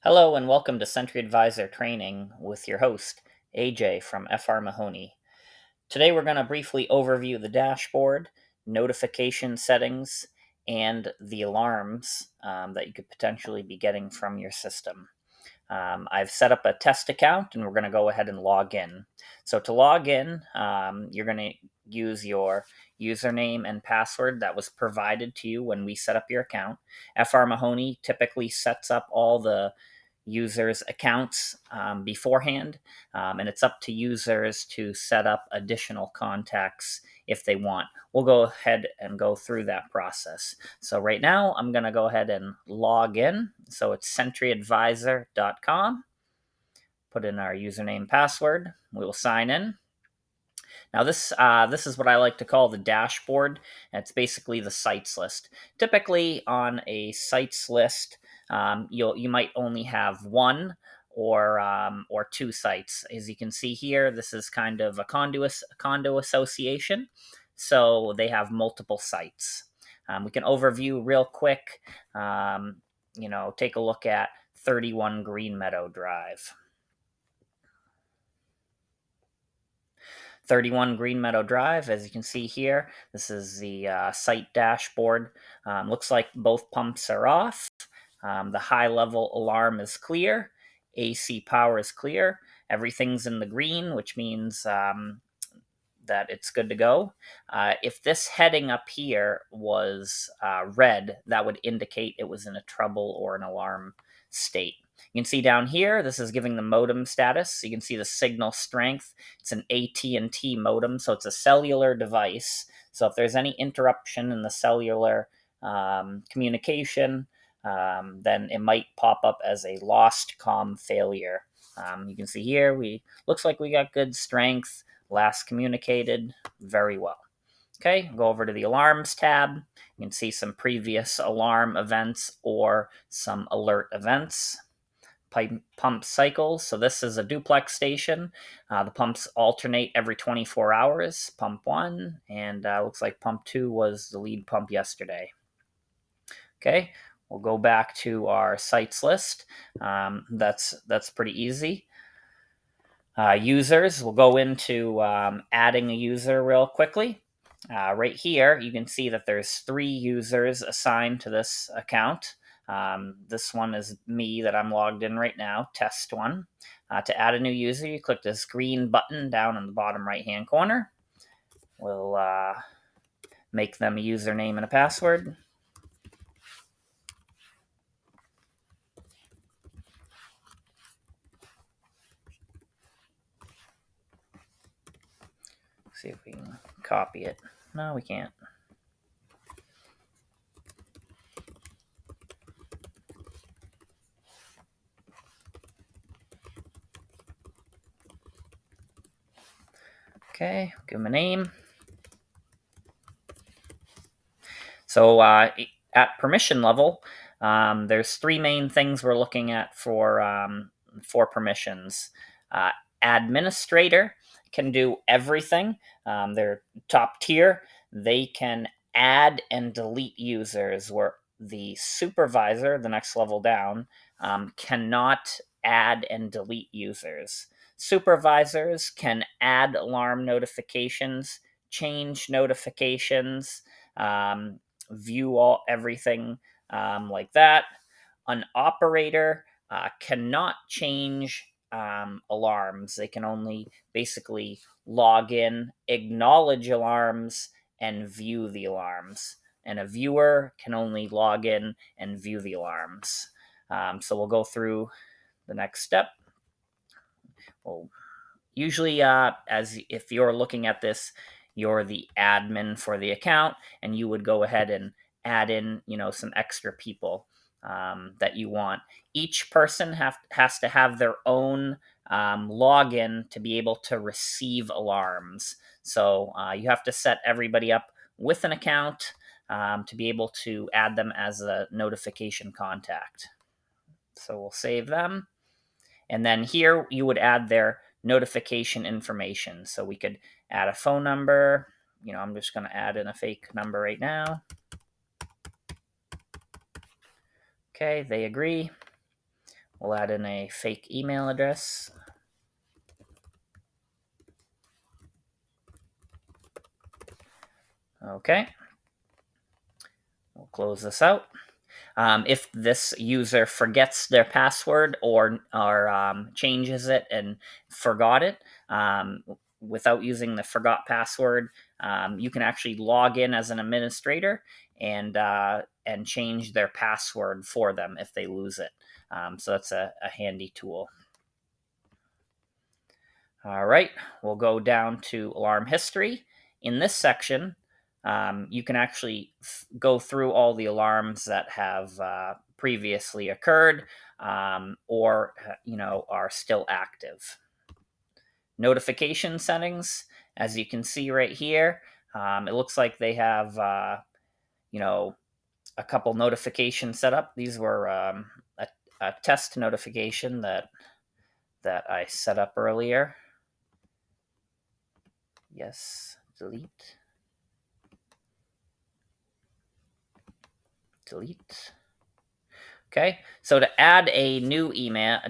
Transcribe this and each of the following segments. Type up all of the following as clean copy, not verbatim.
Hello and welcome to Sentry Advisor Training with your host, AJ from FR Mahony. Today we're going to briefly overview the dashboard, notification settings, and the alarms that you could potentially be getting from your system. I've set up a test account and we're going to go ahead and log in. So to log in, you're going to use your username and password that was provided to you when we set up your account. FR Mahony typically sets up all the users' accounts beforehand, and it's up to users to set up additional contacts if they want. We'll go ahead and go through that process. So right now, I'm going to go ahead and log in. So it's sentryadvisor.com. Put in our username password. We will sign in. Now this is what I like to call the dashboard. It's basically the sites list. Typically on a sites list, you might only have one or two sites. As you can see here, this is kind of a condo association, so they have multiple sites. We can overview real quick. Take a look at 31 Green Meadow Drive. 31 Green Meadow Drive, as you can see here, this is the site dashboard. Looks like both pumps are off. The high level alarm is clear. AC power is clear. Everything's in the green, which means that it's good to go. If this heading up here was red, that would indicate it was in a trouble or an alarm state. You can see down here, this is giving the modem status. You can see the signal strength. It's an AT&T modem, so it's a cellular device. So if there's any interruption in the cellular communication, then it might pop up as a lost comm failure. You can see here, looks like we got good strength. Last communicated very well. Okay, go over to the alarms tab. You can see some previous alarm events or some alert events. Pump cycles. So this is a duplex station. The pumps alternate every 24 hours. Pump 1, and looks like pump 2 was the lead pump yesterday. Okay, we'll go back to our sites list. That's pretty easy. Users, we'll go into adding a user real quickly. Right here, you can see that there's 3 users assigned to this account. This one is me that I'm logged in right now, test 1. To add a new user, you click this green button down in the bottom right-hand corner. We'll make them a username and a password. See if we can copy it. No, we can't. Okay, give them a name. So at permission level, there's 3 main things we're looking at for permissions. Administrator can do everything. They're top tier. They can add and delete users, where the supervisor, the next level down, cannot add and delete users. Supervisors can add alarm notifications, change notifications, view everything like that. An operator cannot change alarms. They can only basically log in, acknowledge alarms, and view the alarms. And a viewer can only log in and view the alarms. So we'll go through the next step. Well, usually, as if you're looking at this, you're the admin for the account, and you would go ahead and add in, some extra people that you want. Each person has to have their own login to be able to receive alarms. So you have to set everybody up with an account to be able to add them as a notification contact. So we'll save them. And then here you would add their notification information. So we could add a phone number. I'm just going to add in a fake number right now. Okay, they agree. We'll add in a fake email address. Okay. We'll close this out. If this user forgets their password or changes it and forgot it without using the forgot password, you can actually log in as an administrator and change their password for them if they lose it. So that's a handy tool. All right, we'll go down to alarm history. In this section, you can actually go through all the alarms that have previously occurred or are still active. Notification settings, as you can see right here, it looks like they have a couple notifications set up. These were a test notification that I set up earlier. Yes, delete. Okay, so to add a new email,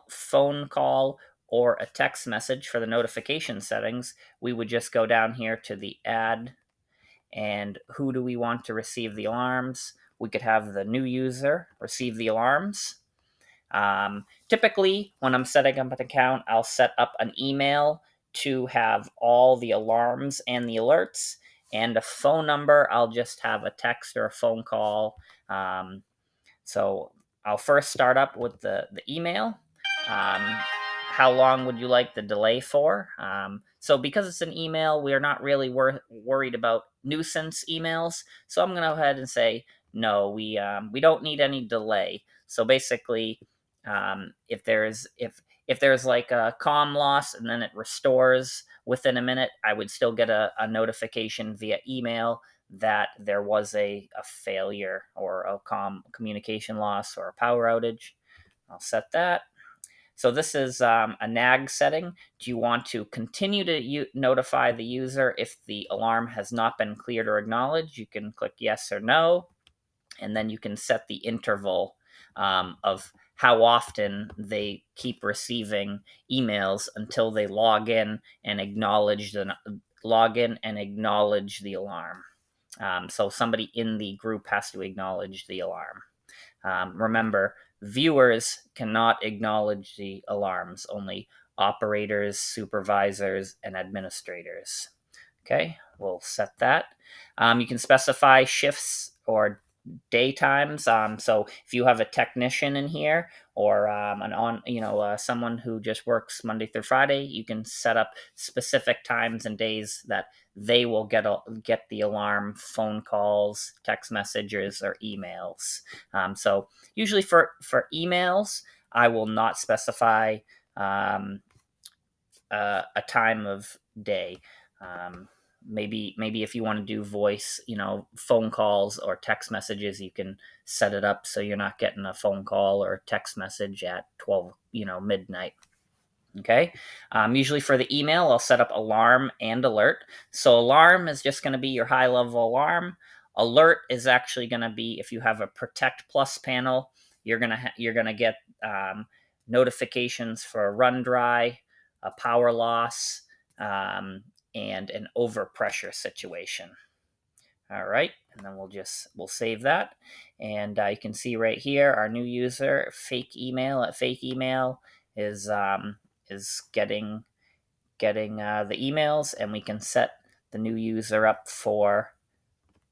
phone call, or a text message for the notification settings, we would just go down here to the add, and who do we want to receive the alarms? We could have the new user receive the alarms. Typically, when I'm setting up an account, I'll set up an email to have all the alarms and the alerts, and a phone number. I'll just have a text or a phone call. So I'll first start up with the email. How long would you like the delay for? So because it's an email, we're not really worried about nuisance emails. So I'm going to go ahead and say, no, we don't need any delay. So basically, if there's like a comm loss and then it restores within a minute, I would still get a notification via email that there was a failure or a communication loss or a power outage. I'll set that. So this is a nag setting. Do you want to continue to notify the user if the alarm has not been cleared or acknowledged? You can click yes or no, and then you can set the interval of how often they keep receiving emails until they log in and acknowledge the alarm. So somebody in the group has to acknowledge the alarm. Remember, viewers cannot acknowledge the alarms, only operators, supervisors, and administrators. Okay, we'll set that. You can specify shifts or daytimes. So if you have a technician in here or someone who just works Monday through Friday, you can set up specific times and days that they will get the alarm, phone calls, text messages, or emails. So usually for emails, I will not specify a time of day. Maybe if you want to do voice, phone calls or text messages, you can set it up so you're not getting a phone call or text message at 12, midnight. Okay. Usually for the email, I'll set up alarm and alert. So alarm is just going to be your high level alarm. Alert is actually going to be if you have a Protect Plus panel, you're gonna get notifications for a run dry, a power loss, and an overpressure situation. All right, and then we'll save that, and you can see right here our new user fake email is getting the emails, and we can set the new user up for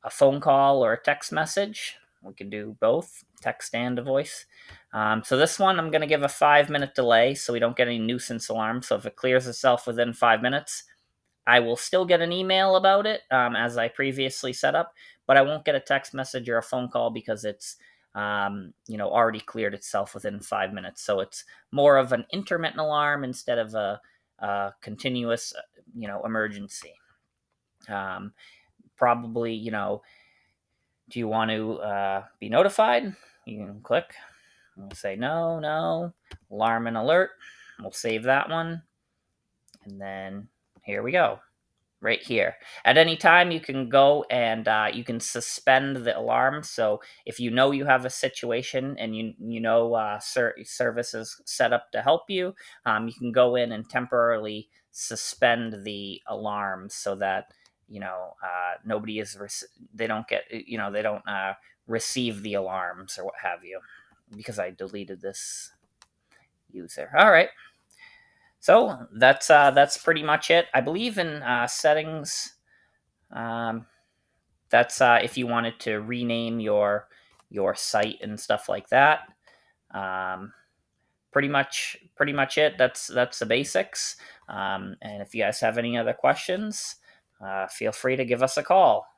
a phone call or a text message. We can do both, text and a voice. So this one, I'm going to give a 5-minute delay so we don't get any nuisance alarms. So if it clears itself within 5 minutes, I will still get an email about it as I previously set up, but I won't get a text message or a phone call because it's already cleared itself within 5 minutes. So it's more of an intermittent alarm instead of a continuous emergency. Probably, do you want to be notified? You can click. We'll say no, alarm and alert. We'll save that one. And then here we go. right here. At any time, you can go and you can suspend the alarm. So if you know you have a situation and you know service is set up to help you, you can go in and temporarily suspend the alarm so that nobody is they don't get they don't receive the alarms or what have you, because I deleted this user. All right. So that's pretty much it. I believe in settings. Um, that's if you wanted to rename your site and stuff like that. Um, pretty much it. That's the basics. And if you guys have any other questions, feel free to give us a call.